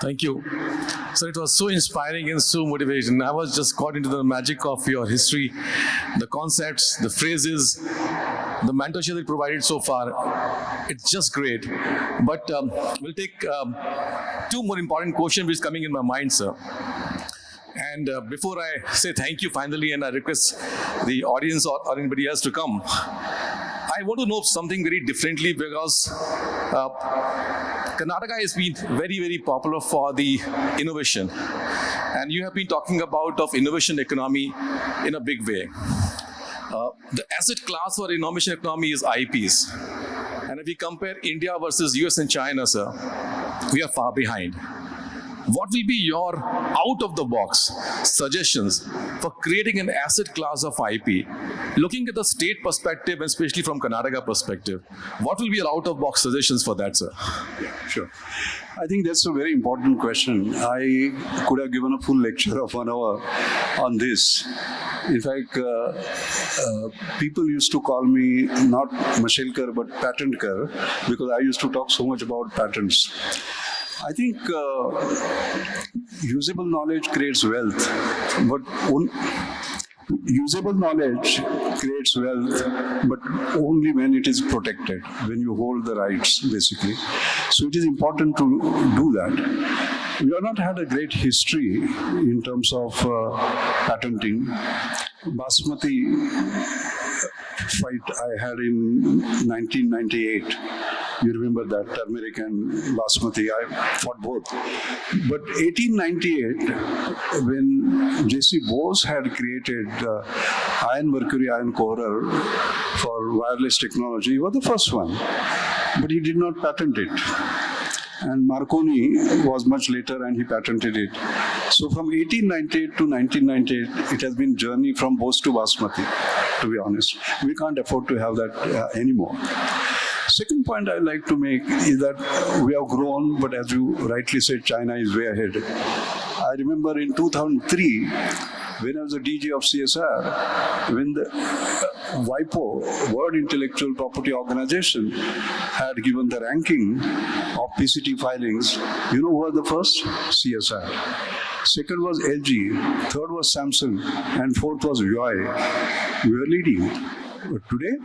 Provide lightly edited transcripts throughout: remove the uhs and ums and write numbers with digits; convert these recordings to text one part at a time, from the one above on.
Thank you. So it was so inspiring and so motivating. I was just caught into the magic of your history, the concepts, the phrases, the mentorship that you provided so far. It's just great. But we'll take two more important questions which is coming in my mind, sir. And before I say thank you finally, and I request the audience or anybody else to come, I want to know something very differently because Karnataka has been very, very popular for the innovation. And you have been talking about of innovation economy in a big way. The asset class for innovation economy is IPs. And if we compare India versus US and China, sir, we are far behind. What will be your out-of-the-box suggestions for creating an asset class of IP? Looking at the state perspective, and especially from Karnataka perspective, what will be your out-of-box suggestions for that, sir? Yeah, sure. I think that's a very important question. I could have given a full lecture of 1 hour on this. In fact, people used to call me not Mashelkar but Patentkar because I used to talk so much about patents. I think usable knowledge creates wealth, but usable knowledge creates wealth, but only when it is protected, when you hold the rights, basically. So it is important to do that. We have not had a great history in terms of patenting. Basmati fight I had in 1998. You remember that, turmeric and basmati, I fought both. But 1898, when J.C. Bose had created iron mercury iron corer for wireless technology, he was the first one. But he did not patent it. And Marconi was much later and he patented it. So from 1898 to 1998, it has been journey from Bose to basmati, to be honest. We can't afford to have that anymore. Second point I'd like to make is that we have grown, but as you rightly said, China is way ahead. I remember in 2003, when I was a DG of CSR, when the WIPO, World Intellectual Property Organization, had given the ranking of PCT filings, you know who was the first? CSR. Second was LG, third was Samsung, and fourth was UI. We were leading. But today,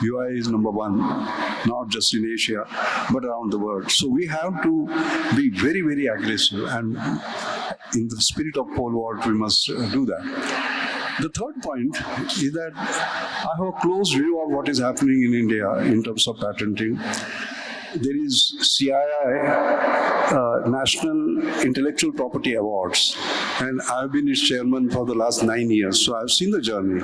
UI is number one, not just in Asia, but around the world. So we have to be very, very aggressive. And in the spirit of Pole Vault, we must do that. The third point is that I have a close view of what is happening in India in terms of patenting. There is CII, National Intellectual Property Awards, and I've been its chairman for the last 9 years, so I've seen the journey.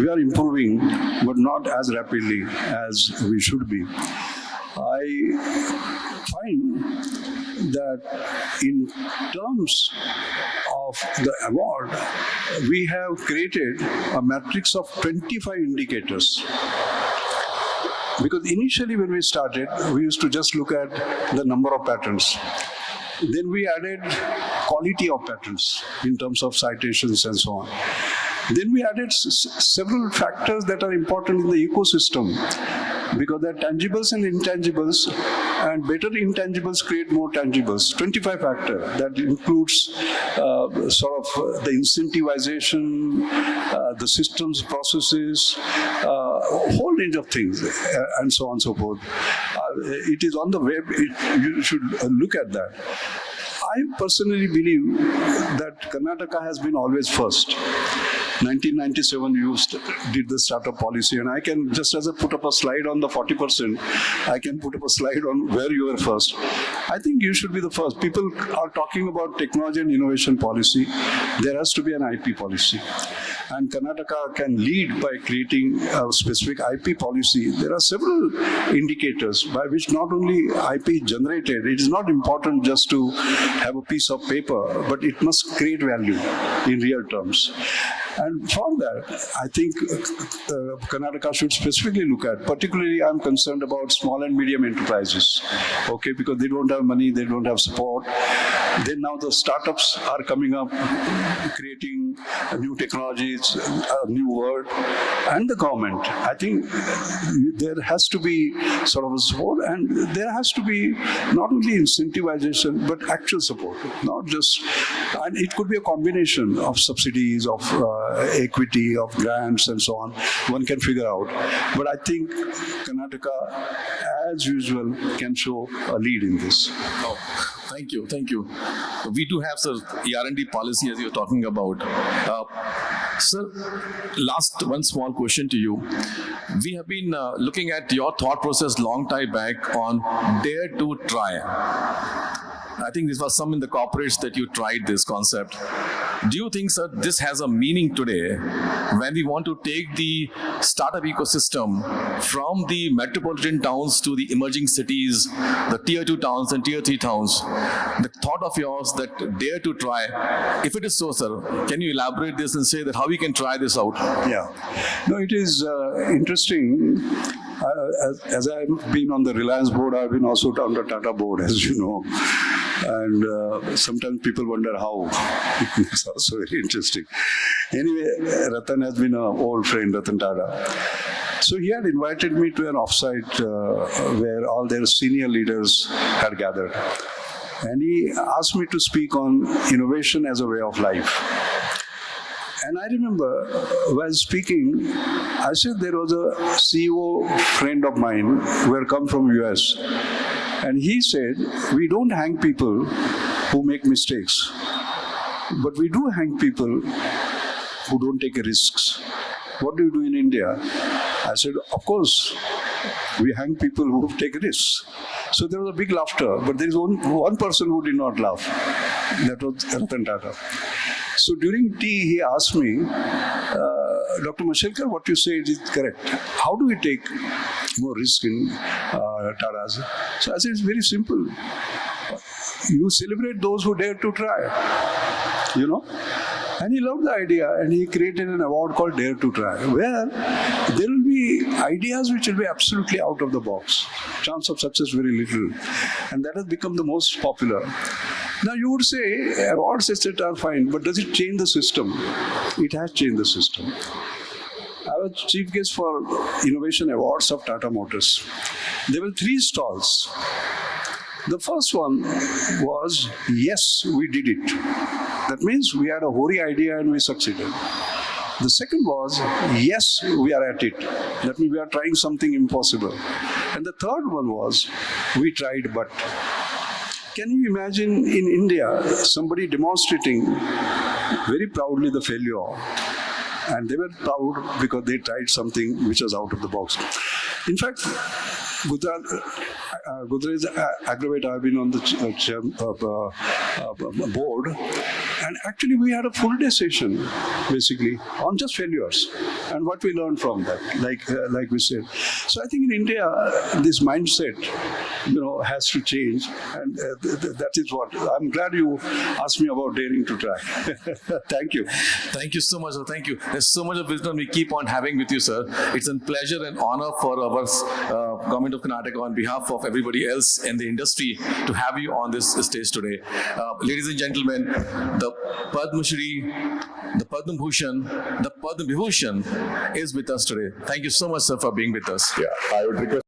We are improving, but not as rapidly as we should be. I find that in terms of the award, we have created a matrix of 25 indicators. Because initially when we started, we used to just look at the number of patents. Then we added quality of patents in terms of citations and so on. Then we added several factors that are important in the ecosystem, because there are tangibles and intangibles, and better intangibles create more tangibles. 25 factor that includes sort of the incentivization, the systems, processes, a whole range of things, and so on and so forth. It is on the web. You should look at that. I personally believe that Karnataka has been always first. 1997, you did the startup policy, and I can, just as I put up a slide on the 40%, I can put up a slide on where you were first. I think you should be the first. People are talking about technology and innovation policy. There has to be an IP policy. And Karnataka can lead by creating a specific IP policy. There are several indicators by which not only IP is generated, it is not important just to have a piece of paper, but it must create value in real terms. And for that, I think Karnataka should specifically look at, particularly I'm concerned about small and medium enterprises, okay, because they don't have money, they don't have support. Then now the startups are coming up, creating new technologies, a new world, and the government. I think there has to be sort of a support, and there has to be not only incentivization, but actual support, not just, and it could be a combination of subsidies, of equity, of grants, and so on. One can figure out. But I think Karnataka, as usual, can show a lead in this. Oh, thank you, thank you. We do have, sir, R&D policy as you're talking about. Sir, last one small question to you. We have been looking at your thought process long time back on dare to try. I think this was some in the corporates that you tried this concept. Do you think, sir, this has a meaning today when we want to take the startup ecosystem from the metropolitan towns to the emerging cities, the tier 2 towns and tier 3 towns? The thought of yours that dare to try, if it is so, sir, can you elaborate this and say that how we can try this out? Yeah. No, it is interesting. As I've been on the Reliance board, I've been also on the Tata board, as you know. And sometimes people wonder how. It's also very interesting. Anyway, Ratan has been an old friend, Ratan Tata. So he had invited me to an offsite where all their senior leaders had gathered. And he asked me to speak on innovation as a way of life. And I remember while speaking, I said there was a CEO friend of mine who had come from US. And he said, we don't hang people who make mistakes, but we do hang people who don't take risks. What do you do in India? I said, of course, we hang people who take risks. So there was a big laughter, but there is one person who did not laugh. That was Ratan Tata. So during tea, he asked me, Dr. Mashelkar, what you say is correct. How do we take more risk in Tatas? So I said, it's very simple. You celebrate those who dare to try, you know. And he loved the idea, and he created an award called Dare to Try, where there will be ideas which will be absolutely out of the box. Chance of success very little. And that has become the most popular. Now you would say awards, etc. are fine, but does it change the system? It has changed the system. I was chief guest for Innovation Awards of Tata Motors. There were 3 stalls. The first one was, yes, we did it. That means we had a hoary idea and we succeeded. The second was, yes, we are at it. That means we are trying something impossible. And the third one was, we tried but. Can you imagine in India somebody demonstrating very proudly the failure? And they were proud because they tried something which was out of the box. In fact, Godrej Aggravate, I've been on the board, and actually we had a full day session, basically, on just failures and what we learned from that, like we said. So I think in India, this mindset, has to change, and that is what, I'm glad you asked me about daring to try. Thank you. Thank you so much, sir. Thank you. There's so much of wisdom we keep on having with you, sir. It's a pleasure and honor for our Government of Karnataka on behalf of everybody else in the industry to have you on this stage today. Ladies and gentlemen, the Padma Shri, the Padma Bhushan, the Padma Vibhushan is with us today. Thank you so much, sir, for being with us. Yeah, I would request